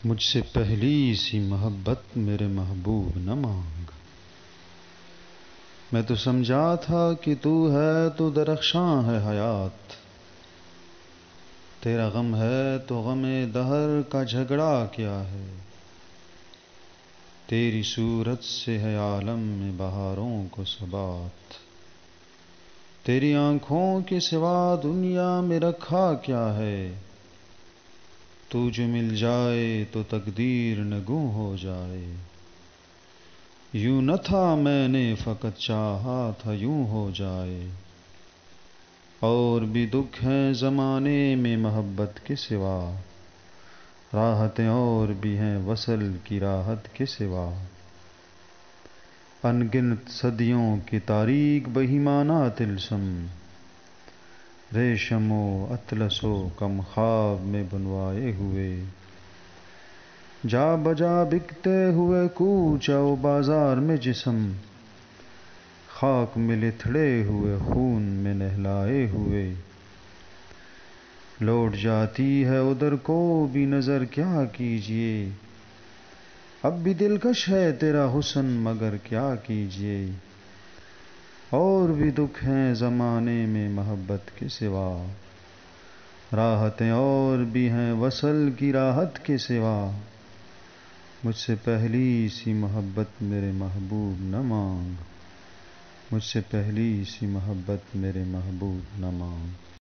مجھ سے پہلی سی محبت میرے محبوب نہ مانگ۔ میں تو سمجھا تھا کہ تو ہے تو درخشاں ہے حیات، تیرا غم ہے تو غم دہر کا جھگڑا کیا ہے، تیری صورت سے ہے عالم میں بہاروں کو ثبات، تیری آنکھوں کے سوا دنیا میں رکھا کیا ہے، تو جو مل جائے تو تقدیر نہ گم ہو جائے، یوں نہ تھا میں نے فقط چاہا تھا یوں ہو جائے، اور بھی دکھ ہیں زمانے میں محبت کے سوا، راحتیں اور بھی ہیں وصل کی راحت کے سوا، ان گنت صدیوں کی تاریک بہیمانہ طلسم، ریشم و اطلس و کم خواب میں بنوائے ہوئے، جا بجا بکتے ہوئے کوچہ و بازار میں جسم، خاک میں لتھڑے ہوئے خون میں نہلائے ہوئے، لوٹ جاتی ہے ادھر کو بھی نظر کیا کیجیے، اب بھی دلکش ہے تیرا حسن مگر کیا کیجیے، اور بھی دکھ ہیں زمانے میں محبت کے سوا، راحتیں اور بھی ہیں وصل کی راحت کے سوا، مجھ سے پہلی سی محبت میرے محبوب نہ مانگ، مجھ سے پہلی سی محبت میرے محبوب نہ مانگ۔